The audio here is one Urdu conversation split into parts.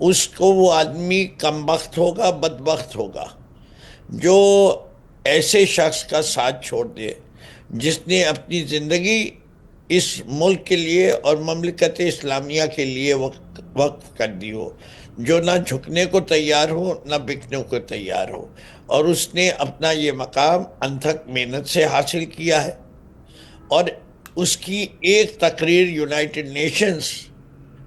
اس کو وہ آدمی کم بخت ہوگا، بدبخت ہوگا جو ایسے شخص کا ساتھ چھوڑ دے جس نے اپنی زندگی اس ملک کے لیے اور مملکت اسلامیہ کے لیے وقف کر دی ہو، جو نہ جھکنے کو تیار ہو نہ بکنے کو تیار ہو، اور اس نے اپنا یہ مقام انتھک محنت سے حاصل کیا ہے. اور اس کی ایک تقریر یونائٹڈ نیشنز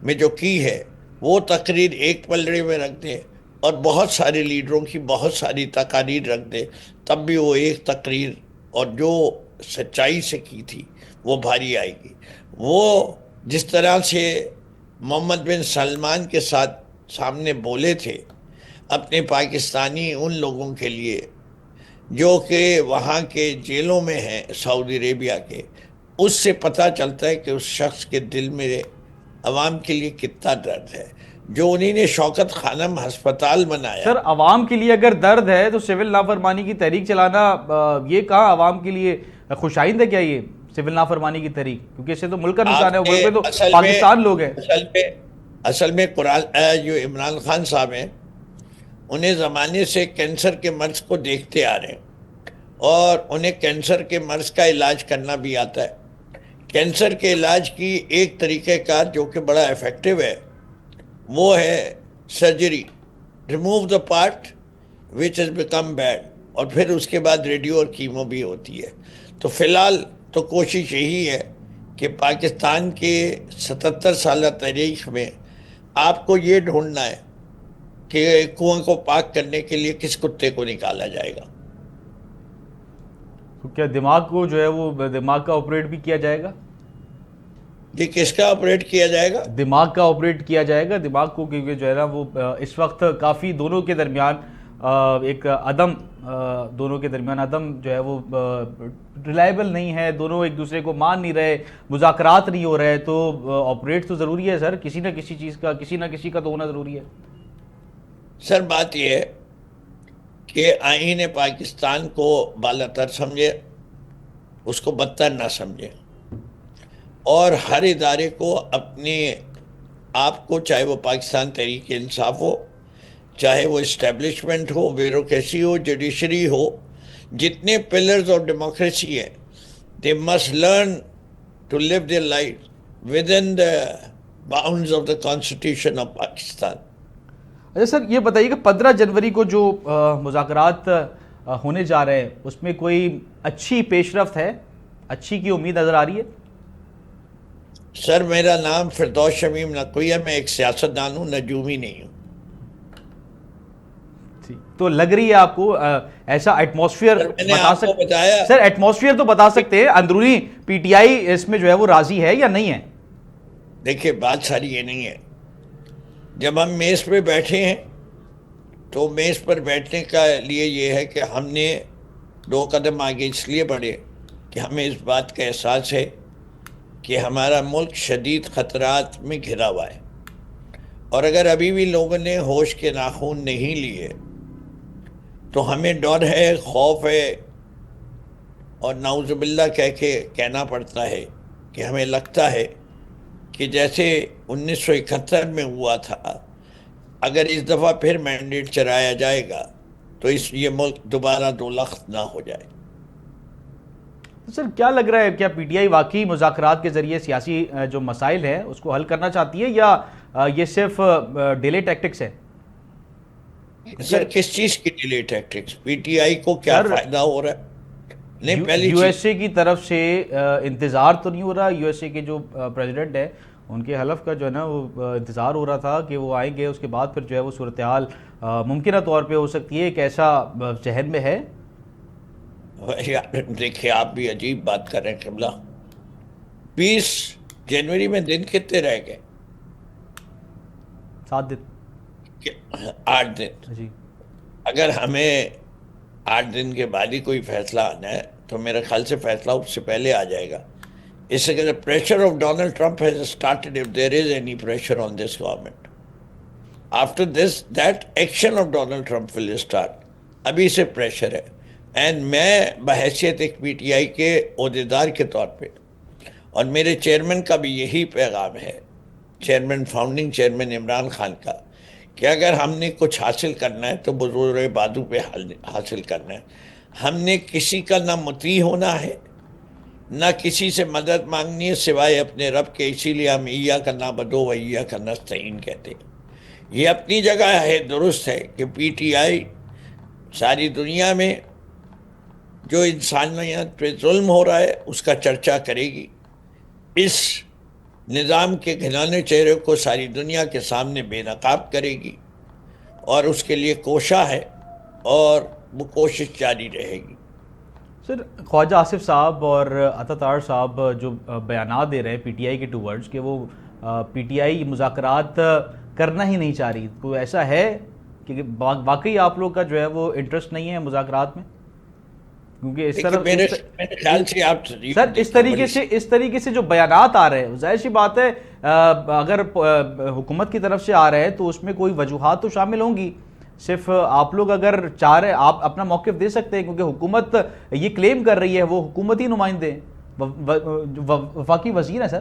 میں جو کی ہے وہ تقریر ایک پلڑے میں رکھ دے اور بہت سارے لیڈروں کی بہت ساری تقاریر رکھ دے، تب بھی وہ ایک تقریر اور جو سچائی سے کی تھی وہ بھاری آئے گی. وہ جس طرح سے محمد بن سلمان کے ساتھ سامنے بولے تھے اپنے پاکستانی ان لوگوں کے لیے جو کہ وہاں کے جیلوں میں ہیں سعودی عربیہ کے، اس سے پتہ چلتا ہے کہ اس شخص کے دل میں عوام کے لیے کتنا درد ہے. جو انہیں نے شوکت خانم ہسپتال بنایا. سر عوام کے لیے اگر درد ہے تو سول نافرمانی کی تحریک چلانا یہ کہاں عوام کے لیے خوش آئند ہے کیا یہ سول نافرمانی کی تحریک؟ کیونکہ اس سے تو ملک کا نقصان ہے، ملک میں تو پاکستان لوگ ہیں. اصل میں جو عمران خان صاحب ہیں انہیں زمانے سے کینسر کے مرض کو دیکھتے آ رہے ہیں اور انہیں کینسر کے مرض کا علاج کرنا بھی آتا ہے. کینسر کے علاج کی ایک طریقہ کار جو کہ بڑا ایفیکٹو ہے وہ ہے surgery, remove the part which has become bad, اور پھر اس کے بعد ریڈیو اور کیمو بھی ہوتی ہے. تو فی الحال تو کوشش یہی ہے کہ پاکستان کے 77 سالہ تاریخ میں آپ کو یہ ڈھونڈنا ہے کہ کنویں کو پاک کرنے کے لیے کس کتے کو نکالا جائے گا. تو کیا دماغ کو جو ہے وہ دماغ کا آپریٹ بھی کیا جائے گا؟ یہ کس کا آپریٹ کیا جائے گا؟ دماغ کا آپریٹ کیا جائے گا، دماغ کو، کیونکہ جو ہے نا وہ اس وقت کافی دونوں کے درمیان ایک دونوں کے درمیان عدم جو ہے وہ ریلائبل نہیں ہے، دونوں ایک دوسرے کو مان نہیں رہے، مذاکرات نہیں ہو رہے، تو آپریٹ تو ضروری ہے سر، کسی نہ کسی چیز کا، کسی نہ کسی کا تو ہونا ضروری ہے. سر بات یہ ہے کہ آئین پاکستان کو بالا تر سمجھے، اس کو بدتر نہ سمجھے، اور ہر ادارے کو اپنے آپ کو، چاہے وہ پاکستان تحریک انصاف ہو، چاہے وہ اسٹیبلشمنٹ ہو، بیوروکریسی ہو، جوڈیشری ہو، جتنے پلرز آف ڈیموکریسی ہیں، they must learn to live their life within the bounds of the constitution of Pakistan. اچھا سر یہ بتائیے کہ 15 جنوری کو جو مذاکرات ہونے جا رہے ہیں اس میں کوئی اچھی پیش رفت ہے، اچھی کی امید نظر آ رہی ہے؟ سر میرا نام فردوس شمیم نقوی ہے، میں ایک سیاستدان ہوں، نجومی نہیں ہوں. تو لگ رہی ہے آپ کو ایسا ایٹماسفیئر بتا سکتے؟ سر ایٹماسفیئر تو بتا سکتے ہیں، اندرونی پی ٹی آئی اس میں جو ہے وہ راضی ہے یا نہیں ہے؟ دیکھیں بات ساری یہ نہیں ہے. جب ہم میز پہ بیٹھے ہیں تو میز پر بیٹھنے کا لیے یہ ہے کہ ہم نے 2 قدم آگے اس لیے بڑھے کہ ہمیں اس بات کا احساس ہے کہ ہمارا ملک شدید خطرات میں گھرا ہوا ہے، اور اگر ابھی بھی لوگوں نے ہوش کے ناخن نہیں لیے تو ہمیں ڈر ہے، خوف ہے، اور نعوذ باللہ کہنا پڑتا ہے کہ ہمیں لگتا ہے کہ جیسے 1971 میں ہوا تھا، اگر اس دفعہ پھر مینڈیٹ چلایا جائے گا تو یہ ملک دوبارہ دولخت نہ ہو جائے. سر کیا لگ رہا ہے، کیا پی ٹی آئی واقعی مذاکرات کے ذریعے سیاسی جو مسائل ہیں اس کو حل کرنا چاہتی ہے یا یہ صرف ڈیلے ٹیکٹکس ہے؟ سر کس چیز کی delay tactics? P T I کو کیا فائدہ ہو رہا ہے؟ یو ایس اے کی طرف سے انتظار تو نہیں ہو رہا، یو ایس اے کے جو پریزیڈنٹ ہے ان کے حلف کا جو ہے نا وہ انتظار ہو رہا تھا کہ وہ آئیں گے، اس کے بعد پھر جو ہے وہ صورتحال ممکنہ طور پہ ہو سکتی ہے، ایک ایسا ذہن میں ہے. دیکھیں آپ بھی عجیب بات کر رہے ہیں قبلہ. 20 جنوری میں دن کتنے رہ گئے؟ 7 دن، 8 دن. جی اگر ہمیں 8 دن کے بعد ہی کوئی فیصلہ آنا ہے تو میرے خیال سے فیصلہ اس سے پہلے آ جائے گا. اس سے کہ pressure of Donald Trump has started if there is any pressure on this government. After this, that action of Donald Trump will start. ابھی سے پریشر ہے. اینڈ میں بحیثیت ایک پی ٹی آئی کے عہدیدار کے طور پہ، اور میرے چیئرمین کا بھی یہی پیغام ہے، chairman, founding chairman Imran Khan کا، کہ اگر ہم نے کچھ حاصل کرنا ہے تو بزرگ بادو پہ حاصل کرنا ہے. ہم نے کسی کا نہ مطیع ہونا ہے نہ کسی سے مدد مانگنی ہے سوائے اپنے رب کے. اسی لیے ہم ایاک نعبد و ایاک نستعین کہتے ہیں. یہ اپنی جگہ ہے، درست ہے کہ پی ٹی آئی ساری دنیا میں جو انسانیت پہ ظلم ہو رہا ہے اس کا چرچا کرے گی. اس نظام کے گھنانے چہرے کو ساری دنیا کے سامنے بے نقاب کرے گی، اور اس کے لیے کوشاں ہے اور وہ کوشش جاری رہے گی. سر، خواجہ آصف صاحب اور عطا طاہر صاحب جو بیانات دے رہے ہیں پی ٹی آئی کے ٹورڈز کہ وہ پی ٹی آئی مذاکرات کرنا ہی نہیں چاہ رہی، کوئی ایسا ہے کہ واقعی آپ لوگ کا جو ہے وہ انٹرسٹ نہیں ہے مذاکرات میں؟ کیونکہ اس طرح میرے خیال سے آپ سر اس طریقے سے جو بیانات آ رہے ہیں، ظاہر سی بات ہے اگر حکومت کی طرف سے آ رہے ہیں تو اس میں کوئی وجوہات تو شامل ہوں گی. صرف آپ لوگ اگر چاہ رہے آپ اپنا موقف دے سکتے ہیں، کیونکہ حکومت یہ کلیم کر رہی ہے، وہ حکومتی نمائندے وفاقی وزیر ہیں.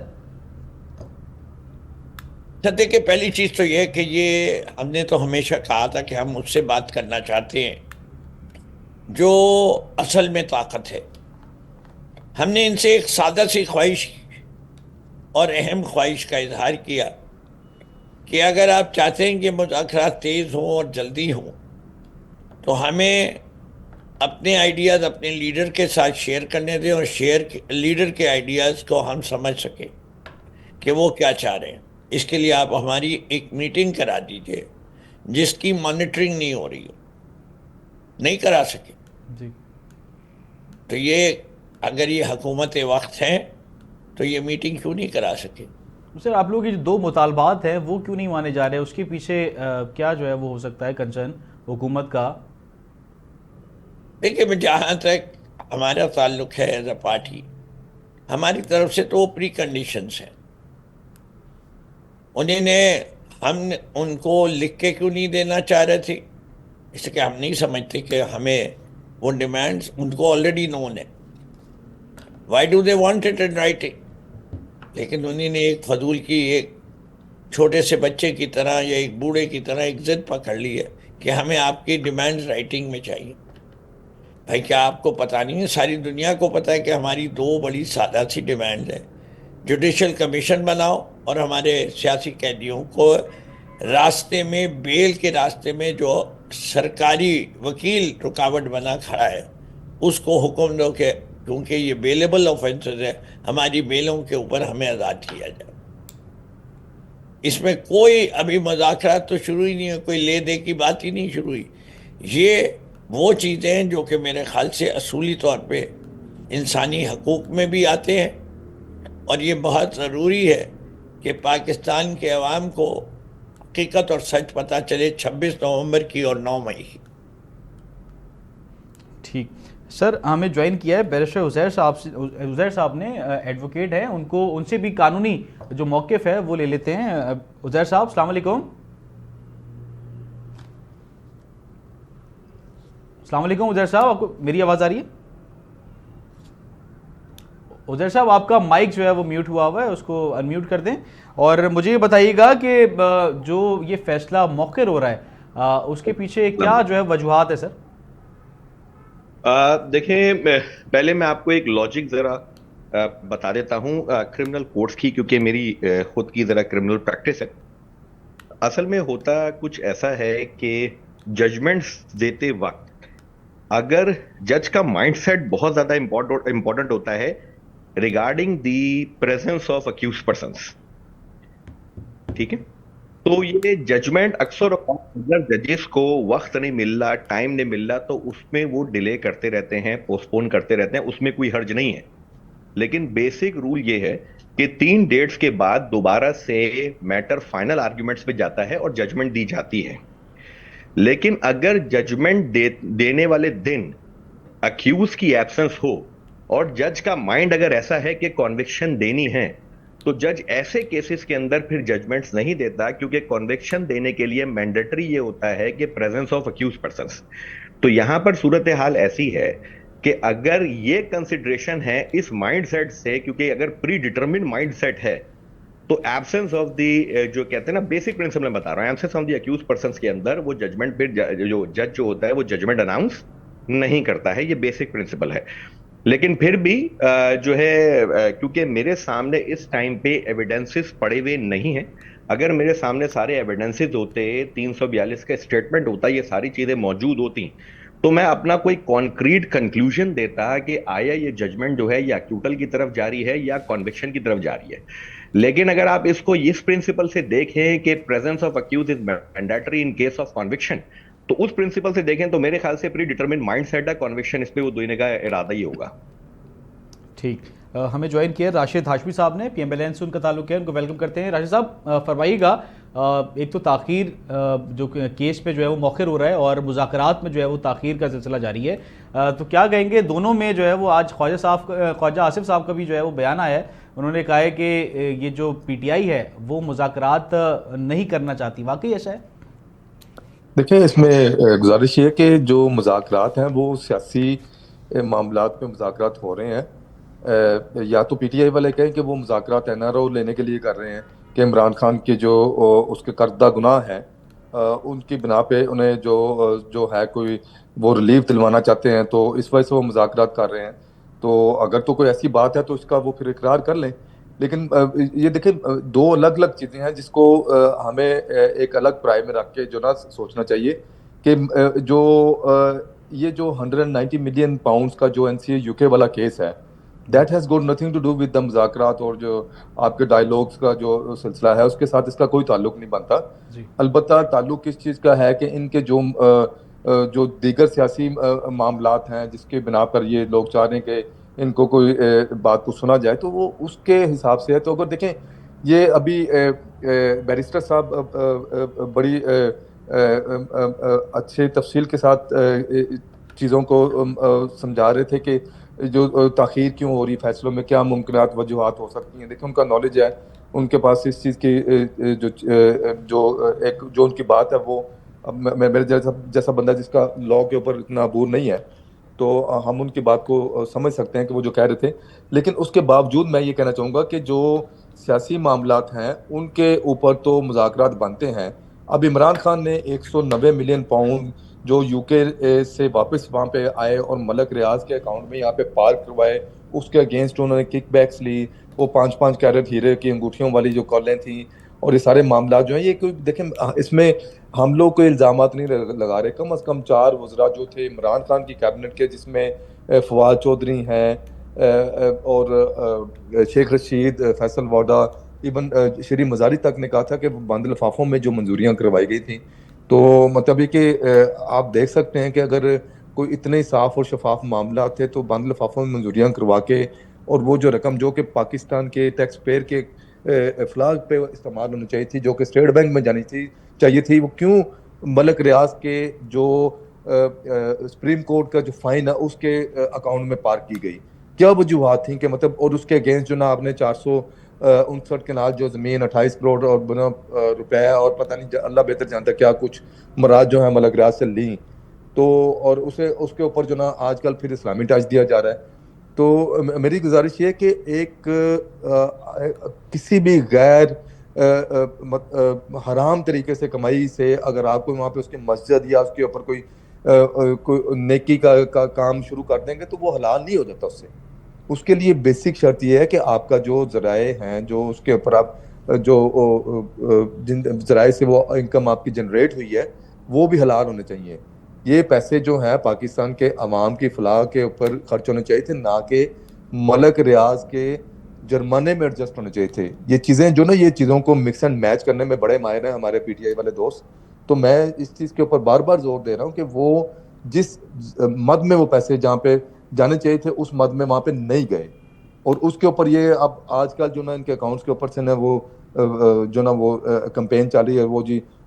سر دیکھیں، پہلی چیز تو یہ ہے کہ یہ ہم نے تو ہمیشہ کہا تھا کہ ہم اس سے بات کرنا چاہتے ہیں جو اصل میں طاقت ہے. ہم نے ان سے ایک سادہ سی خواہش اور اہم خواہش کا اظہار کیا کہ اگر آپ چاہتے ہیں کہ مذاکرات تیز ہوں اور جلدی ہوں تو ہمیں اپنے آئیڈیاز اپنے لیڈر کے ساتھ شیئر کرنے دیں، اور لیڈر کے آئیڈیاز کو ہم سمجھ سکیں کہ وہ کیا چاہ رہے ہیں. اس کے لیے آپ ہماری ایک میٹنگ کرا دیجئے جس کی مانیٹرنگ نہیں ہو رہی ہے، نہیں کرا سکے. جی، تو یہ اگر یہ حکومت وقت ہیں تو یہ میٹنگ کیوں نہیں کرا سکے؟ سر آپ لوگ کے جو دو مطالبات ہیں وہ کیوں نہیں مانے جا رہے؟ اس کے پیچھے کیا جو ہے وہ ہو سکتا ہے کنسرن حکومت کا؟ دیکھیں، جہاں تک ہمارا تعلق ہے ایز اے پارٹی، ہماری طرف سے تو وہ پری کنڈیشنز ہیں. ہم ان کو لکھ کے کیوں نہیں دینا چاہ رہے تھے؟ اس لیے کہ ہم نہیں سمجھتے کہ ہمیں وہ ڈیمانڈز ان کو آلریڈی نون ہے. Why do they want it in writing? لیکن انہوں نے ایک فضول کی ایک چھوٹے سے بچے کی طرح یا ایک بوڑھے کی طرح ایک ضد پکڑ لی ہے کہ ہمیں آپ کی ڈیمانڈز رائٹنگ میں چاہیے. بھائی کیا آپ کو پتہ نہیں ہے؟ ساری دنیا کو پتہ ہے کہ ہماری دو بڑی سادہ سی ڈیمانڈ ہیں: جوڈیشل کمیشن بناؤ، اور ہمارے سیاسی قیدیوں کو راستے میں، بیل کے راستے میں جو سرکاری وکیل رکاوٹ بنا کھڑا ہے اس کو حکم دو کہ کیونکہ یہ بیلیبل آفینسز ہے، ہماری بیلوں کے اوپر ہمیں آزاد کیا جائے. اس میں کوئی ابھی مذاکرات تو شروع ہی نہیں ہے، کوئی لے دے کی بات ہی نہیں شروع ہوئی. یہ وہ چیزیں ہیں جو کہ میرے خیال سے اصولی طور پہ انسانی حقوق میں بھی آتے ہیں، اور یہ بہت ضروری ہے کہ پاکستان کے عوام کو حقیقت اور سچ پتہ چلے 26 نومبر کی اور 9 مئی کی. ٹھیک سر، ہمیں جوائن کیا ہے بیرسٹر عزیر صاحب نے، ایڈوکیٹ ہیں، ان سے بھی قانونی جو موقف ہے وہ لے لیتے ہیں. عزیر صاحب السلام علیکم. السلام علیکم عزیر صاحب، آپ کو میری آواز آ رہی ہے؟ عزیر صاحب آپ کا مائک جو ہے وہ میوٹ ہوا ہے، اس کو انمیوٹ کر دیں. اور مجھے یہ بتائیے گا کہ جو یہ فیصلہ مؤخر ہو رہا ہے اس کے پیچھے کیا جو ہے وجوہات ہے سر؟ دیکھیں، پہلے میں آپ کو ایک لاجک ذرا بتا دیتا ہوں کرمنل کورٹس کی، کیونکہ میری خود کی ذرا کرمنل پریکٹس ہے. اصل میں ہوتا کچھ ایسا ہے کہ ججمنٹس دیتے وقت اگر جج کا مائنڈ سیٹ بہت زیادہ امپورٹنٹ ہوتا ہے regarding the presence of accused persons, ٹھیک ہے، تو یہ ججمنٹ اکثر اگر ججز کو وقت نہیں مل رہا، ٹائم نہیں مل رہا، تو اس میں وہ ڈیلے کرتے رہتے ہیں، پوسٹ پون کرتے رہتے ہیں. اس میں کوئی حرج نہیں ہے. لیکن بیسک رول یہ ہے کہ 3 ڈیٹس کے بعد دوبارہ سے میٹر فائنل آرگیومنٹس پہ جاتا ہے اور ججمنٹ دی جاتی ہے. لیکن اگر ججمنٹ دینے والے دن اکیوز کی ایبسنس ہو اور جج کا مائنڈ اگر ایسا ہے کہ کنوکشن دینی ہے، تو جج ایسے کیسز کے اندر پھر ججمنٹس نہیں دیتا، کیونکہ کنوکشن دینے کے لیے مینڈیٹری یہ ہوتا ہے کہ پریزنس آف اکیوز پرسنس. تو یہاں پر صورتحال ایسی ہے کہ اگر یہ کنسیڈریشن ہے اس مائنڈ سیٹ سے، کیونکہ اگر پری ڈیٹرمنڈ مائنڈ سیٹ ہے تو ایبسنس آف دی جو کہتے ہیں نا بیسک پرنسپل میں بتا رہا ہوں, absence of the accused persons کے اندر وہ ججمنٹ پھر جو جج جو ہوتا ہے وہ ججمنٹ اناؤنس نہیں کرتا ہے, یہ بیسک پرنسپل ہے. لیکن پھر بھی جو ہے کیونکہ میرے سامنے اس ٹائم پہ ایویڈنسز پڑے ہوئے نہیں ہیں, اگر میرے سامنے سارے ایویڈنسز ہوتے, 342 کا اسٹیٹمنٹ ہوتا, یہ ساری چیزیں موجود ہوتی, تو میں اپنا کوئی کانکریٹ کنکلوژن دیتا کہ آیا یہ ججمنٹ جو ہے یا ایکیوٹل کی طرف جاری ہے یا کنوکشن کی طرف جاری ہے. لیکن اگر آپ اس کو اس پرنسپل سے دیکھیں کہ presence of accused is mandatory in case of conviction, تو اس پرنسپل سے دیکھیں تو میرے خیال سے پری ڈیٹرمنٹ مائنڈ سیٹ ہے, کنوکشن اس پہ وہ دینے کا ارادہ ہی ہوگا. ٹھیک, ہمیں جوائن کیا راشد ہاشمی صاحب نے, پی ایم ایل این سے ان کا تعلق ہے, ان کو ویلکم کرتے ہیں. راشد صاحب فرمائیے گا, ایک تو تاخیر جو کیس پہ جو ہے وہ مؤخر ہو رہا ہے اور مذاکرات میں جو ہے وہ تاخیر کا سلسلہ جاری ہے, تو کیا کہیں گے دونوں میں جو ہے وہ آج خواجہ آصف صاحب کا بھی جو ہے وہ بیان آیا ہے, انہوں نے کہا ہے کہ یہ جو پی ٹی آئی ہے وہ مذاکرات نہیں کرنا چاہتی, واقعی ایسا ہے؟ دیکھیں, اس میں گزارش یہ ہے کہ جو مذاکرات ہیں وہ سیاسی معاملات میں مذاکرات ہو رہے ہیں. یا تو پی ٹی آئی والے کہیں کہ وہ مذاکرات این آر او لینے کے لیے کر رہے ہیں کہ عمران خان کے جو اس کے کردہ گناہ ہیں ان کی بنا پہ انہیں جو ہے کوئی وہ ریلیف دلوانا چاہتے ہیں, تو اس وجہ سے وہ مذاکرات کر رہے ہیں. تو اگر تو کوئی ایسی بات ہے تو اس کا وہ پھر اقرار کر لیں. لیکن یہ دیکھیں دو الگ الگ چیزیں ہیں جس کو ہمیں ایک الگ پرائے میں رکھ کے جو نا سوچنا چاہیے کہ جو یہ جو 190 ملین پاؤنڈز کا جو این سی اے یو کے والا کیس ہے, that has got nothing to do with the مذاکرات, اور جو آپ کے ڈائیلاگس کا جو سلسلہ ہے اس کے ساتھ اس کا کوئی تعلق نہیں بنتا. البتہ تعلق کس چیز کا ہے کہ ان کے جو دیگر سیاسی معاملات ہیں جس کے بنا پر یہ لوگ چاہ رہے ہیں کہ ان کو کوئی بات کو سنا جائے, تو وہ اس کے حساب سے ہے. تو اگر دیکھیں یہ ابھی بیرسٹر صاحب بڑی اچھے تفصیل کے ساتھ چیزوں کو سمجھا رہے تھے کہ جو تاخیر کیوں ہو رہی فیصلوں میں, کیا ممکنات وجوہات ہو سکتی ہیں. دیکھیں ان کا نالج ہے, ان کے پاس اس چیز کی جو ان کی بات ہے وہ, میرے جیسا بندہ جس کا لاء کے اوپر اتنا عبور نہیں ہے تو ہم ان کی بات کو سمجھ سکتے ہیں کہ وہ جو کہہ رہے تھے. لیکن اس کے باوجود میں یہ کہنا چاہوں گا کہ جو سیاسی معاملات ہیں ان کے اوپر تو مذاکرات بنتے ہیں. اب عمران خان نے 190 ملین پاؤنڈ جو یو کے سے واپس وہاں پہ آئے اور ملک ریاض کے اکاؤنٹ میں یہاں پہ پارک کروائے, اس کے اگینسٹ انہوں نے کک بیکس لی, وہ 5 کیرٹ ہیرے کی انگوٹھیوں والی جو کالیں تھیں, اور یہ سارے معاملات جو ہیں یہ کوئی دیکھیں اس میں ہم لوگ کوئی الزامات نہیں لگا رہے. کم از کم 4 وزراء جو تھے عمران خان کی کیبنٹ کے, جس میں فواد چودھری ہیں اور شیخ رشید, فیصل واڈا, ایون شری مزاری تک نے کہا تھا کہ بند لفافوں میں جو منظوریاں کروائی گئی تھیں. تو مطلب یہ کہ آپ دیکھ سکتے ہیں کہ اگر کوئی اتنے صاف اور شفاف معاملات تھے تو بند لفافوں میں منظوریاں کروا کے, اور وہ جو رقم جو کہ پاکستان کے ٹیکس پیئر کے افلاح پہ استعمال ہونی چاہیے تھی, جو کہ اسٹیٹ بینک میں جانی چاہیے تھی, وہ کیوں ملک ریاض کے جو سپریم کورٹ کا جو فائن ہے اس کے اکاؤنٹ میں پارک کی گئی؟ کیا وجوہات تھیں کہ مطلب, اور اس کے اگینسٹ جو نا آپ نے 459 کنال جو زمین 28 کروڑ اور روپے اور پتہ نہیں اللہ بہتر جانتا کیا کچھ مراد جو ہے ملک ریاض سے لیں, تو اور اس کے اوپر جو نا آج کل پھر اسلامی ٹچ دیا جا رہا ہے. تو میری گزارش یہ ہے کہ ایک کسی بھی غیر حرام طریقے سے کمائی سے اگر آپ کو وہاں پہ اس کی مسجد یا اس کے اوپر کوئی نیکی کا کام شروع کر دیں گے تو وہ حلال نہیں ہو جاتا اس سے. اس کے لیے بیسک شرط یہ ہے کہ آپ کا جو ذرائع ہیں, جو اس کے اوپر آپ جو جن ذرائع سے وہ انکم آپ کی جنریٹ ہوئی ہے وہ بھی حلال ہونے چاہیے. یہ پیسے جو ہیں پاکستان کے عوام کی فلاح کے اوپر خرچ ہونے چاہیے تھے, نہ کہ ملک ریاض کے جرمانے میں ایڈجسٹ ہونے چاہیے تھے. یہ چیزیں جو نا, یہ چیزوں کو مکس اینڈ میچ کرنے میں بڑے ماہر ہیں ہمارے پی ٹی آئی والے دوست. تو میں اس چیز کے اوپر بار بار زور دے رہا ہوں کہ وہ جس مد میں وہ پیسے جہاں پہ جانے چاہیے تھے اس مد میں وہاں پہ نہیں گئے, اور اس کے اوپر یہ اب آج کل جو نا ان کے اکاؤنٹس کے اوپر سے نا وہ جو نا وہ کمپین چل رہی ہے, وہ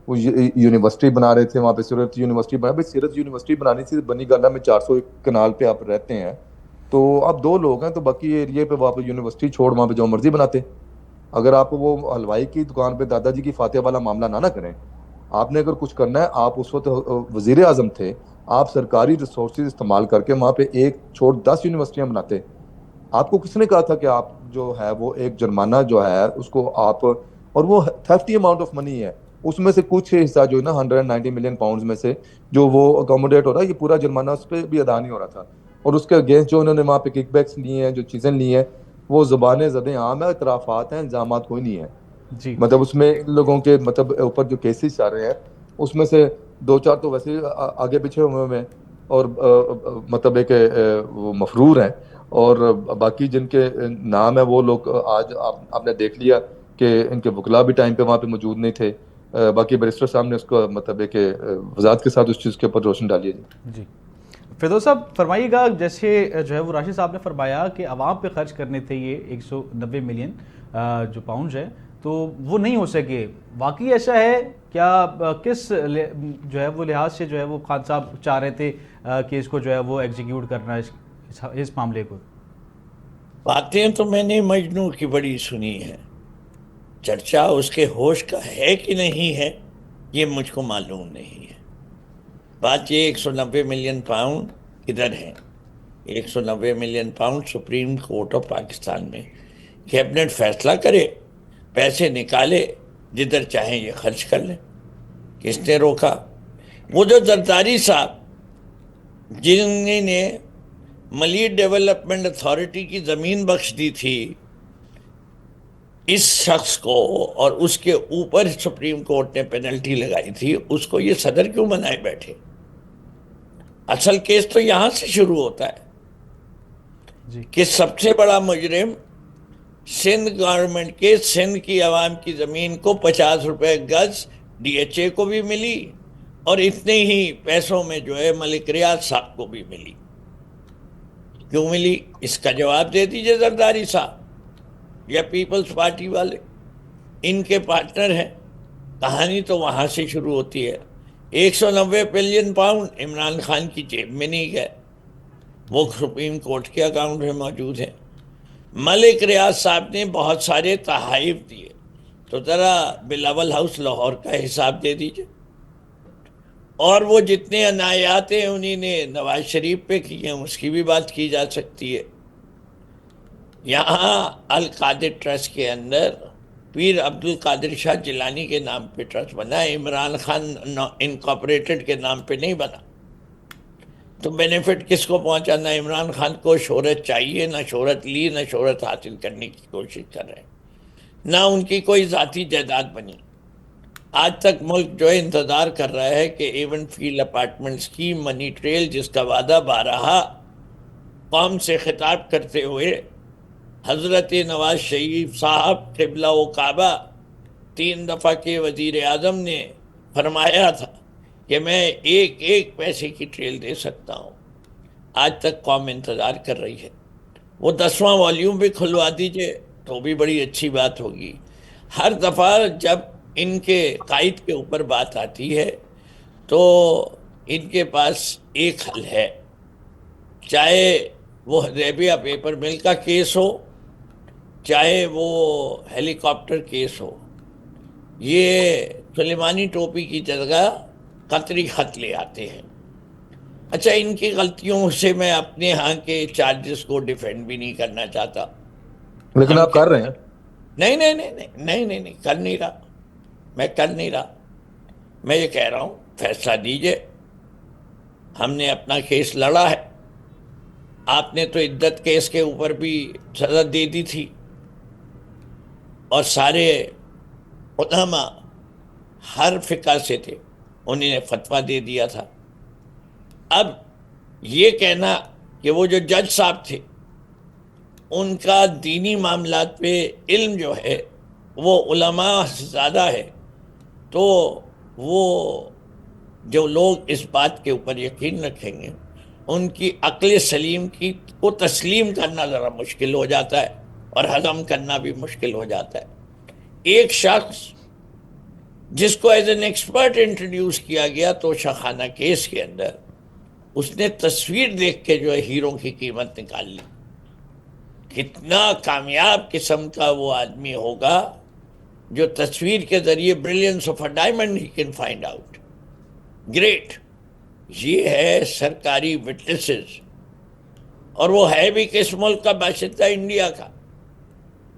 یونیورسٹی بنا رہے تھے وہاں پہ, سیرت یونیورسٹی بنا. بھائی سیرت یونیورسٹی بنانی تھی بنی گالا میں 400 کنال پہ آپ رہتے ہیں, تو آپ 2 لوگ ہیں, تو باقی ایریے پہ وہاں پہ یونیورسٹی چھوڑ وہاں پہ جو مرضی بناتے. اگر آپ وہ حلوائی کی دکان پہ دادا جی کی فاتحہ والا معاملہ نہ کریں, آپ نے اگر کچھ کرنا ہے, آپ اس وقت وزیر اعظم تھے, آپ سرکاری ریسورسز استعمال کر کے وہاں پہ 1 چھوڑ 10 یونیورسٹیاں بناتے. آپ کو کس نے کہا تھا کہ آپ جو ہے وہ ایک جرمانہ جو ہے اس کو آپ, اور وہ تھیفٹی اماؤنٹ آف منی ہے, اس میں سے کچھ حصہ جو ہے نا 190 ملین پاؤنڈز میں سے جو وہ اکوموڈیٹ ہو رہا ہے, یہ پورا جرمانہ اس پہ بھی ادا نہیں ہو رہا تھا. اور اس کے اگینسٹ جو انہوں نے وہاں پہ کک بیکس لیے ہیں, جو چیزیں لی ہیں, وہ زبانیں زدیں عام ہیں, اعترافات ہیں, الزامات کوئی نہیں ہے. جی مطلب اس میں ان لوگوں کے مطلب اوپر جو کیسز چل رہے ہیں اس میں سے 2-4 تو ویسے آگے پیچھے ہوئے ہیں اور مطلب ایک وہ مفرور ہیں, اور باقی جن کے نام ہے وہ لوگ آج آپ نے دیکھ لیا کہ ان کے وکلاء بھی ٹائم پہ وہاں پہ موجود نہیں تھے. باقی بیرسٹر صاحب نے اس کو مطلب ایک وضاحت کے ساتھ اس چیز کے اوپر روشن ڈالی ہے. جی فردوس صاحب فرمائیے گا, جیسے جو ہے وہ راشد صاحب نے فرمایا کہ عوام پہ خرچ کرنے تھے یہ 190 ملین جو پاؤنڈز ہے, تو وہ نہیں ہو سکے, واقعی ایسا ہے کیا؟ کس جو ہے وہ لحاظ سے جو ہے وہ خان صاحب چاہ رہے تھے کہ اس کو جو ہے وہ ایگزیکیوٹ کرنا اس معاملے کو؟ باتیں تو میں نے مجنوں کی بڑی سنی ہے, چرچا اس کے ہوش کا ہے کہ نہیں ہے یہ مجھ کو معلوم نہیں ہے. بات یہ 190 ملین پاؤنڈ کدھر ہیں؟ 190 million pound supreme court of Pakistan میں کیبنٹ فیصلہ کرے, پیسے نکالے, جدھر چاہیں یہ خرچ کر لیں. کس نے روکا؟ وہ جو زرداری صاحب جنہوں نے ملی ڈیولپمنٹ اتھارٹی کی زمین بخش دی تھی اس شخص کو, اور اس کے اوپر سپریم کورٹ نے پینلٹی لگائی تھی, اس کو یہ صدر کیوں بنائے بیٹھے؟ اصل کیس تو یہاں سے شروع ہوتا ہے کہ سب سے بڑا مجرم سندھ گورنمنٹ کے سندھ کی عوام کی زمین کو 50 روپے گز ڈی ایچ اے کو بھی ملی, اور اتنے ہی پیسوں میں جو ہے ملک ریاض صاحب کو بھی ملی. کیوں ملی؟ اس کا جواب دے دیجئے زرداری صاحب یا پیپلز پارٹی والے, ان کے پارٹنر ہیں. کہانی تو وہاں سے شروع ہوتی ہے. 190 ملین پاؤنڈ عمران خان کی جیب میں نہیں گئے, وہ سپریم کورٹ کے اکاؤنٹ میں موجود ہیں. ملک ریاض صاحب نے بہت سارے تحائف دیے, تو ذرا بلاول ہاؤس لاہور کا حساب دے دیجئے. اور وہ جتنے عنایات ہیں انہی نے نواز شریف پہ کی ہیں, اس کی بھی بات کی جا سکتی ہے. یہاں القادر ٹرسٹ کے اندر پیر عبد القادر شاہ جیلانی کے نام پہ ٹرسٹ بنا ہے, عمران خان انکارپوریٹڈ کے نام پہ نہیں بنا. تو بینیفٹ کس کو پہنچا؟ نہ عمران خان کو شہرت چاہیے, نہ شہرت لی, نہ شہرت حاصل کرنے کی کوشش کر رہے, نہ ان کی کوئی ذاتی جائیداد بنی. آج تک ملک جو ہے انتظار کر رہا ہے کہ ایون فیلڈ اپارٹمنٹس کی منی ٹریل, جس کا وعدہ بارہا قوم سے خطاب کرتے ہوئے حضرت نواز شریف صاحب قبلہ و کعبہ 3 دفعہ کے وزیر اعظم نے فرمایا تھا کہ میں ایک ایک پیسے کی ٹریل دے سکتا ہوں, آج تک قوم انتظار کر رہی ہے. وہ 10واں والیوم بھی کھلوا دیجئے تو بھی بڑی اچھی بات ہوگی. ہر دفعہ جب ان کے قائد کے اوپر بات آتی ہے تو ان کے پاس ایک حل ہے, چاہے وہ حدیبیہ پیپر مل کا کیس ہو, چاہے وہ ہیلی کاپٹر کیس ہو. یہ سلیمانی ٹوپی کی جگہ قطری خط لے آتے ہیں. اچھا, ان کی غلطیوں سے میں اپنے ہاں کے چارجز کو ڈیفینڈ بھی نہیں کرنا چاہتا, لیکن آپ کر رہے ہیں. نہیں کر نہیں رہا, میں کر نہیں رہا. میں یہ کہہ رہا ہوں فیصلہ دیجئے. ہم نے اپنا کیس لڑا ہے, آپ نے تو عدت کیس کے اوپر بھی سزا دے دی تھی, اور سارے علماء ہر فقہ سے تھے, انہوں نے فتویٰ دے دیا تھا. اب یہ کہنا کہ وہ جو جج صاحب تھے ان کا دینی معاملات پہ علم جو ہے وہ علماء سے زیادہ ہے, تو وہ جو لوگ اس بات کے اوپر یقین رکھیں گے ان کی عقل سلیم کی کو تسلیم کرنا ذرا مشکل ہو جاتا ہے, اور ہضم کرنا بھی مشکل ہو جاتا ہے. ایک شخص جس کو ایز این ایکسپرٹ انٹروڈیوس کیا گیا تو شاخانہ کیس کے اندر, اس نے تصویر دیکھ کے جو ہے ہیروں کی قیمت نکال لی. کتنا کامیاب قسم کا وہ آدمی ہوگا جو تصویر کے ذریعے brilliance of a diamond he can find out. Great. یہ ہے سرکاری وٹنسز, اور وہ ہے بھی کس ملک کا باشندہ؟ انڈیا کا.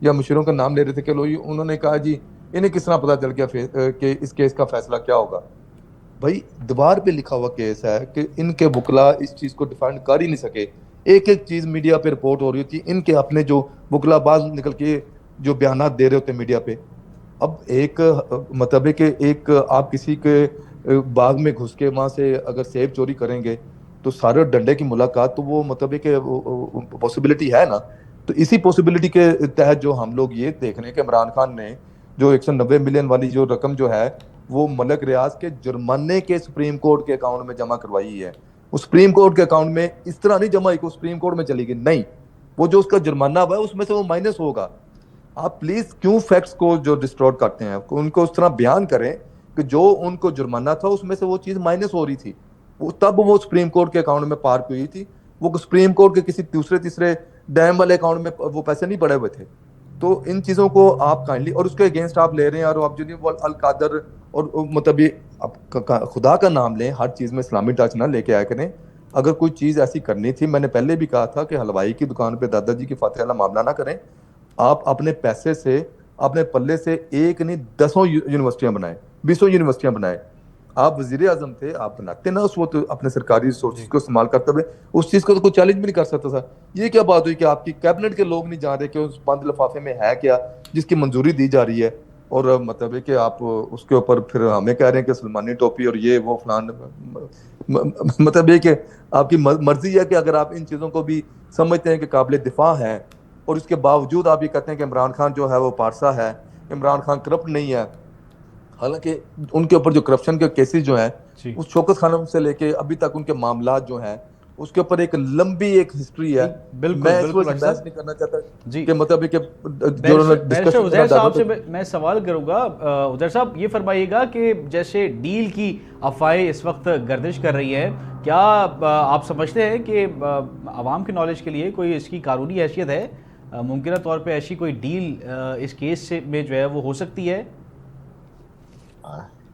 یا مشیروں کا نام لے رہے تھے کہ لو انہوں نے کہا جی انہیں کس طرح پتہ چل گیا کہ اس کیس کا فیصلہ کیا ہوگا. بھائی دیوار پہ لکھا ہوا کیس ہے کہ ان کے وکلا اس چیز کو ڈیفینڈ کر ہی نہیں سکے. ایک ایک چیز میڈیا پہ رپورٹ ہو رہی ہوتی ہے, ان کے اپنے جو وکلا باز نکل کے جو بیانات دے رہے ہوتے ہیں میڈیا پہ. اب ایک مطلب ہے کہ ایک آپ کسی کے باغ میں گھس کے وہاں سے اگر سیب چوری کریں گے تو سارے ڈنڈے کی ملاقات, تو وہ مطلب ہے کہ پاسبلٹی ہے نا. تو اسی پاسبلٹی کے تحت جو ہم لوگ یہ دیکھ رہے ہیں کہ عمران خان نے جو 190 ملین والی جو رقم جو ہے وہ ملک ریاض کے جرمانے کے سپریم کورٹ کے اکاؤنٹ میں جمع کروائی ہے. وہ سپریم کورٹ کے اکاؤنٹ میں اس طرح نہیں جمع ہوئی کہ وہ سپریم کورٹ میں چلی گئی, نہیں, وہ جو اس کا جرمانہ ہوا ہے اس میں سے وہ مائنس ہوگا. آپ پلیز کیوں فیکٹس کو جو ڈسٹورٹ کرتے ہیں ان کو اس طرح بیان کریں کہ جو ان کو جرمانہ تھا اس میں سے وہ چیز مائنس ہو رہی تھی, وہ تب وہ سپریم کورٹ کے اکاؤنٹ میں پارک ہوئی تھی. وہ سپریم کورٹ کے کسی دوسرے تیسرے ڈیم والے اکاؤنٹ میں وہ پیسے نہیں پڑے ہوئے تھے. تو ان چیزوں کو آپ کائنڈلی, اور اس کے اگینسٹ آپ لے رہے ہیں اور آپ جو وہ القادر اور مطلب خدا کا نام لیں, ہر چیز میں اسلامی ٹچ نہ لے کے آیا کریں. اگر کوئی چیز ایسی کرنی تھی, میں نے پہلے بھی کہا تھا کہ حلوائی کی دکان پہ دادا جی کی فاتحہ والا معاملہ نہ کریں. آپ اپنے پیسے سے اپنے پلے سے ایک نہیں 10 یونیورسٹیاں بنائیں, 20 یونیورسٹیاں بنائیں. آپ وزیر اعظم تھے, آپ بناتے نا اس وقت اپنے سرکاری ریسورسز کو استعمال کرتے ہوئے, اس چیز کو تو کوئی چیلنج بھی نہیں کر سکتا تھا. یہ کیا بات ہوئی کہ آپ کی کیبنٹ کے لوگ نہیں جان رہے کہ اس بند لفافے میں ہے کیا جس کی منظوری دی جا رہی ہے, اور مطلب ہے کہ آپ اس کے اوپر پھر ہمیں کہہ رہے ہیں کہ سلمانی ٹوپی اور یہ وہ فلان. مطلب یہ کہ آپ کی مرضی ہے کہ اگر آپ ان چیزوں کو بھی سمجھتے ہیں کہ قابل دفاع ہیں اور اس کے باوجود آپ یہ کہتے ہیں کہ عمران خان جو ہے وہ پارسا ہے, عمران خان کرپٹ نہیں ہے. حالانکہ ان کے اوپر جو کرپشن کے کیسز جو ہیں اس شوکت خانم سے لے کے ابھی تک ان کے معاملات جو ہیں اس کے اوپر ایک لمبی ایک ہسٹری ہے. میں اس کو بحث نہیں کرنا چاہتا کہ مطلب کہ بیرسٹر عزیر صاحب سے میں سوال کروں گا. عزیر صاحب یہ فرمائیے گا کہ جیسے ڈیل کی افواہیں اس وقت گردش کر رہی ہے, کیا آپ سمجھتے ہیں کہ عوام کے نالج کے لیے کوئی اس کی قانونی حیثیت ہے؟ ممکنہ طور پہ ایسی کوئی ڈیل اس کیس سے میں جو ہے وہ ہو سکتی ہے؟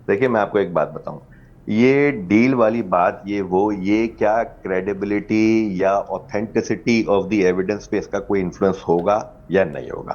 دیکھیں میں آپ کو ایک بات بتاؤں, یہ ڈیل والی بات یہ کیا کریڈیبلٹی یا اوتھینٹسٹی آف دی ایویڈنس پہ اس کا کوئی انفلوئنس ہوگا یا نہیں ہوگا؟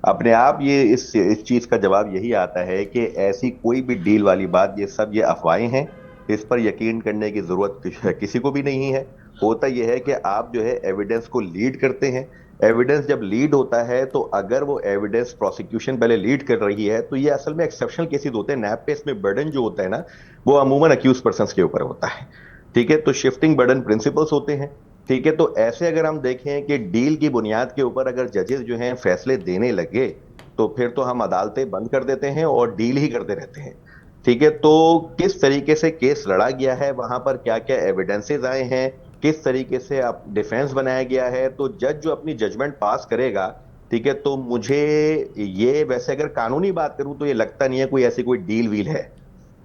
اپنے آپ یہ اس چیز کا جواب یہی آتا ہے کہ ایسی کوئی بھی ڈیل والی بات, یہ سب یہ افواہیں ہیں, اس پر یقین کرنے کی ضرورت کسی کو بھی نہیں ہے. ہوتا یہ ہے کہ آپ جو ہے ایویڈنس کو لیڈ کرتے ہیں. ایویڈنس جب لیڈ ہوتا ہے تو اگر وہ ایویڈنس پروسیکیوشن پہلے لیڈ کر رہی ہے تو یہ اصل میں ایکسیپشنل کیسز ہوتے ہیں. نیب پہ اس میں برڈن جو ہوتا ہے نا وہ عموماً اکیوز پرسنس کے اوپر ہوتا ہے, ٹھیک ہے, تو شفٹنگ برڈن پرنسپلس ہوتے ہیں, ٹھیک ہے. تو ایسے اگر ہم دیکھیں کہ ڈیل کی بنیاد کے اوپر اگر ججز جو ہیں فیصلے دینے لگے تو پھر تو ہم عدالتیں بند کر دیتے ہیں اور ڈیل ہی کرتے رہتے ہیں, ٹھیک ہے. تو کس طریقے سے کیس لڑا گیا ہے, وہاں پر کیا کیا ایویڈنسز آئے ہیں, کس طریقے سے ڈیفینس بنایا گیا ہے, تو جج جو اپنی ججمنٹ پاس کرے گا, ٹھیک ہے. تو مجھے یہ ویسے اگر قانونی بات کروں تو یہ لگتا نہیں ہے کوئی ایسی کوئی ڈیل ویل ہے,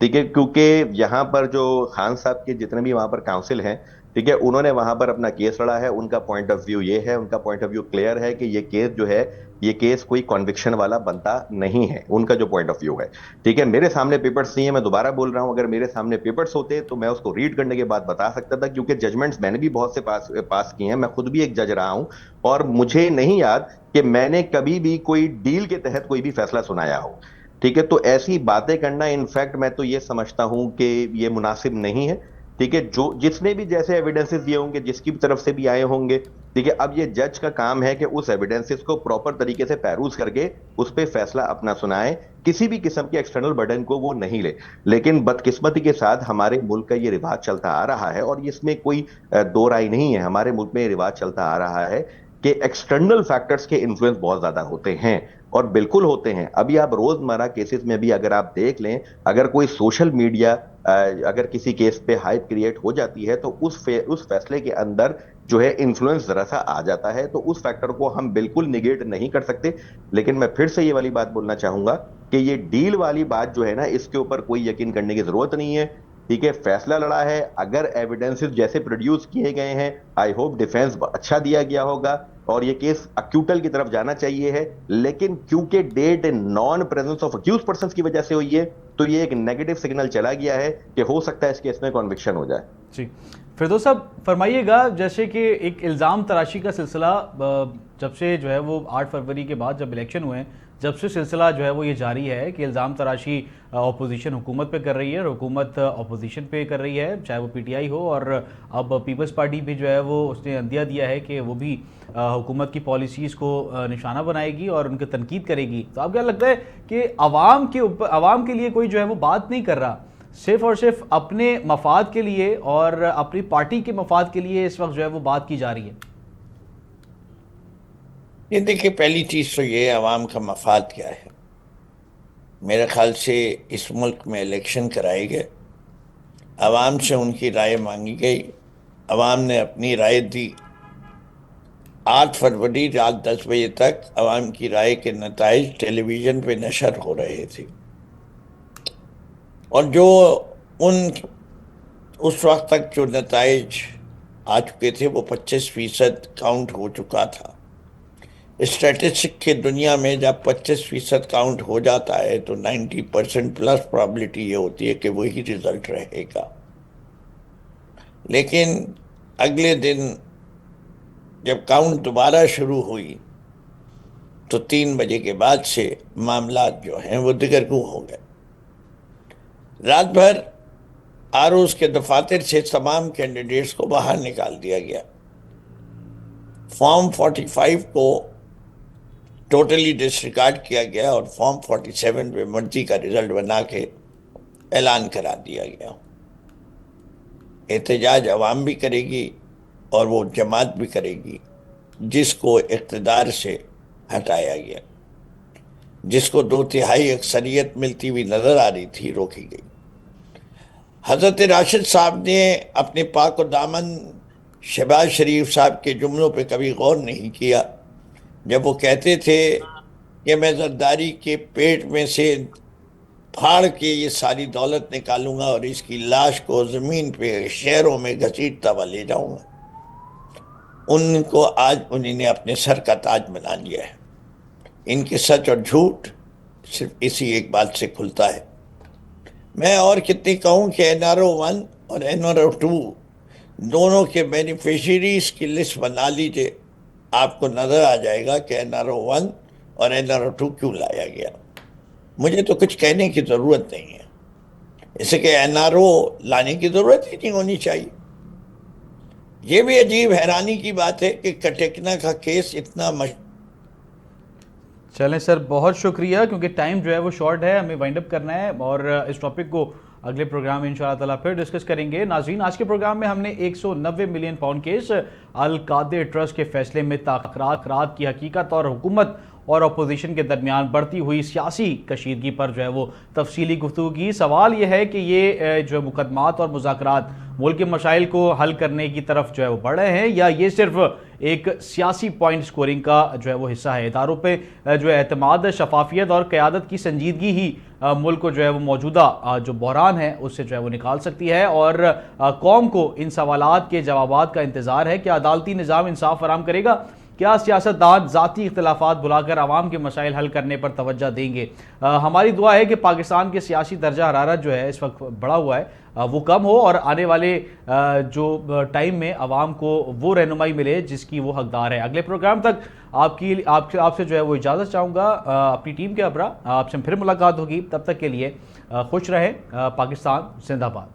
ٹھیک ہے, کیونکہ یہاں پر جو خان صاحب کے جتنے بھی وہاں پر کاؤنسل ہیں, ٹھیک ہے, انہوں نے وہاں پر اپنا کیس لڑا ہے. ان کا پوائنٹ آف ویو یہ ہے, ان کا پوائنٹ آف ویو کلیئر ہے کہ یہ کیس جو ہے یہ کیس کوئی کنوکشن والا بنتا نہیں ہے, ان کا جو پوائنٹ آف ویو ہے, ٹھیک ہے. میرے سامنے پیپرز نہیں ہیں, میں دوبارہ بول رہا ہوں, اگر میرے سامنے پیپرز ہوتے تو میں اس کو ریڈ کرنے کے بعد بتا سکتا تھا, کیونکہ ججمنٹس میں نے بھی بہت سے پاس کیے ہیں, میں خود بھی ایک جج رہا ہوں, اور مجھے نہیں یاد کہ میں نے کبھی بھی کوئی ڈیل کے تحت کوئی بھی فیصلہ سنایا ہو, ٹھیک ہے. تو ایسی باتیں کرنا انفیکٹ میں تو یہ سمجھتا ہوں کہ یہ مناسب نہیں ہے, ٹھیک ہے. جو جس نے بھی جیسے ایویڈنسز دیے ہوں گے, جس کی طرف سے بھی آئے ہوں گے, ٹھیک ہے, اب یہ جج کا کام ہے کہ اس ایویڈنسز کو پراپر طریقے سے پیروز کر کے اس پہ فیصلہ اپنا سنائے, کسی بھی قسم کے ایکسٹرنل برڈن کو وہ نہیں لے. لیکن بدقسمتی کے ساتھ ہمارے ملک کا یہ رواج چلتا آ رہا ہے, اور اس میں کوئی دو رائے نہیں ہے, ہمارے ملک میں یہ رواج چلتا آ رہا ہے کہ ایکسٹرنل فیکٹرز کے انفلوئنس بہت زیادہ ہوتے ہیں, اور بالکل ہوتے ہیں. ابھی آپ روزمرہ کیسز میں بھی اگر آپ دیکھ لیں, اگر کوئی سوشل میڈیا اگر کسی کیس پہ ہائپ کریٹ ہو جاتی ہے تو اس فیصلے کے اندر جو ہے انفلوئنس ذرا سا آ جاتا ہے, تو اس فیکٹر کو ہم بالکل نگیٹ نہیں کر سکتے. لیکن میں پھر سے یہ والی بات بولنا چاہوں گا کہ یہ ڈیل والی بات جو ہے نا, اس کے اوپر کوئی یقین کرنے کی ضرورت نہیں ہے, ٹھیک ہے. فیصلہ لڑا ہے, اگر ایویڈنسز جیسے پروڈیوس کیے گئے ہیں, آئی ہوپ ڈیفینس اچھا دیا گیا ہوگا اور یہ کیس اکیوٹل کی طرف جانا چاہیے ہے. لیکن کیونکہ that non presence of accused persons کی وجہ سے ہوئی ہے, تو یہ ایک نیگیٹو سگنل چلا گیا ہے کہ ہو سکتا ہے اس کیس میں کنوکشن ہو جائے. جی فردوس صاحب فرمائیے گا, جیسے کہ ایک الزام تراشی کا سلسلہ جب سے جو ہے وہ 8 فروری کے بعد جب الیکشن ہوئے ہیں، جب سے سلسلہ جو ہے وہ یہ جاری ہے کہ الزام تراشی اپوزیشن حکومت پہ کر رہی ہے اور حکومت اپوزیشن پہ کر رہی ہے، چاہے وہ پی ٹی آئی ہو، اور اب پیپلز پارٹی بھی جو ہے وہ اس نے عندیہ دیا ہے کہ وہ بھی حکومت کی پالیسیز کو نشانہ بنائے گی اور ان کی تنقید کرے گی. تو آپ کیا لگتا ہے کہ عوام کے لیے کوئی جو ہے وہ بات نہیں کر رہا، صرف اور صرف اپنے مفاد کے لیے اور اپنی پارٹی کے مفاد کے لیے اس وقت جو ہے وہ بات کی جا رہی ہے؟ یہ دیکھیں، پہلی چیز تو یہ عوام کا مفاد کیا ہے. میرے خیال سے اس ملک میں الیکشن کرائے گئے، عوام سے ان کی رائے مانگی گئی، عوام نے اپنی رائے دی. 8 فروری رات 10 بجے تک عوام کی رائے کے نتائج ٹیلی ویژن پہ نشر ہو رہے تھے، اور جو اس وقت تک جو نتائج آ چکے تھے وہ 25% کاؤنٹ ہو چکا تھا. اسٹیٹسٹک کی دنیا میں جب 25% کاؤنٹ ہو جاتا ہے تو 90% پلس پرابلٹی یہ ہوتی ہے کہ وہی رزلٹ رہے گا. لیکن اگلے دن جب کاؤنٹ دوبارہ شروع ہوئی تو 3 بجے کے بعد سے معاملات جو ہیں وہ دگرگوں ہو گئے. رات بھر آروز کے دفاتر سے تمام کینڈیڈیٹس کو باہر نکال دیا گیا. فارم 45 کو ٹوٹلی ڈسریکارڈ کیا گیا اور فارم 47 پہ مرضی کا رزلٹ بنا کے اعلان کرا دیا گیا. احتجاج عوام بھی کرے گی اور وہ جماعت بھی کرے گی جس کو اقتدار سے ہٹایا گیا، جس کو 2/3 اکثریت ملتی ہوئی نظر آ رہی تھی، روکی گئی. حضرت راشد صاحب نے اپنے پاک و دامن شہباز شریف صاحب کے جملوں پہ کبھی غور نہیں کیا جب وہ کہتے تھے کہ میں زرداری کے پیٹ میں سے پھاڑ کے یہ ساری دولت نکالوں گا اور اس کی لاش کو زمین پہ شہروں میں گھسیٹتا ہوا لے جاؤں گا. ان کو آج انہوں نے اپنے سر کا تاج بنا لیا ہے. ان کے سچ اور جھوٹ صرف اسی ایک بات سے کھلتا ہے. میں اور کتنی کہوں کہ NRO 1 اور NRO 2 دونوں کے بینیفیشریز کی لسٹ بنا لیجئے، آپ کو نظر آ جائے گا کہ NRO 1 اور NRO 2 کیوں لایا گیا. مجھے تو کچھ کہنے کی ضرورت نہیں ہے، اسے کہ NRO لانے کی ضرورت ہی نہیں ہونی چاہیے. یہ بھی عجیب حیرانی کی بات ہے کہ کٹیکنا کا کیس اتنا چلیں سر، بہت شکریہ، کیونکہ ٹائم جو ہے وہ شارٹ ہے، ہمیں وائنڈ اپ کرنا ہے اور اس ٹاپک کو اگلے پروگرام میں انشاءاللہ تعالیٰ پھر ڈسکس کریں گے. ناظرین، آج کے پروگرام میں ہم نے 190 ملین پاؤنڈ کیس القادر ٹرسٹ کے فیصلے میں تاخیرات کی حقیقت اور حکومت اور اپوزیشن کے درمیان بڑھتی ہوئی سیاسی کشیدگی پر جو ہے وہ تفصیلی گفتگو کی. سوال یہ ہے کہ یہ جو مقدمات اور مذاکرات ملک کے مسائل کو حل کرنے کی طرف جو ہے وہ بڑھ رہے ہیں، یا یہ صرف ایک سیاسی پوائنٹ سکورنگ کا جو ہے وہ حصہ ہے. اداروں پہ جو ہے اعتماد، شفافیت اور قیادت کی سنجیدگی ہی ملک کو جو ہے وہ موجودہ جو بحران ہے اس سے جو ہے وہ نکال سکتی ہے، اور قوم کو ان سوالات کے جوابات کا انتظار ہے. کیا عدالتی نظام انصاف فراہم کرے گا؟ کیا سیاستدان ذاتی اختلافات بلا کر عوام کے مسائل حل کرنے پر توجہ دیں گے؟ ہماری دعا ہے کہ پاکستان کے سیاسی درجہ حرارت جو ہے اس وقت بڑھا ہوا ہے وہ کم ہو اور آنے والے جو ٹائم میں عوام کو وہ رہنمائی ملے جس کی وہ حقدار ہے. اگلے پروگرام تک آپ سے جو ہے وہ اجازت چاہوں گا اپنی ٹیم کے ہمراہ. آپ سے پھر ملاقات ہوگی، تب تک کے لیے خوش رہیں. پاکستان زندہ باد.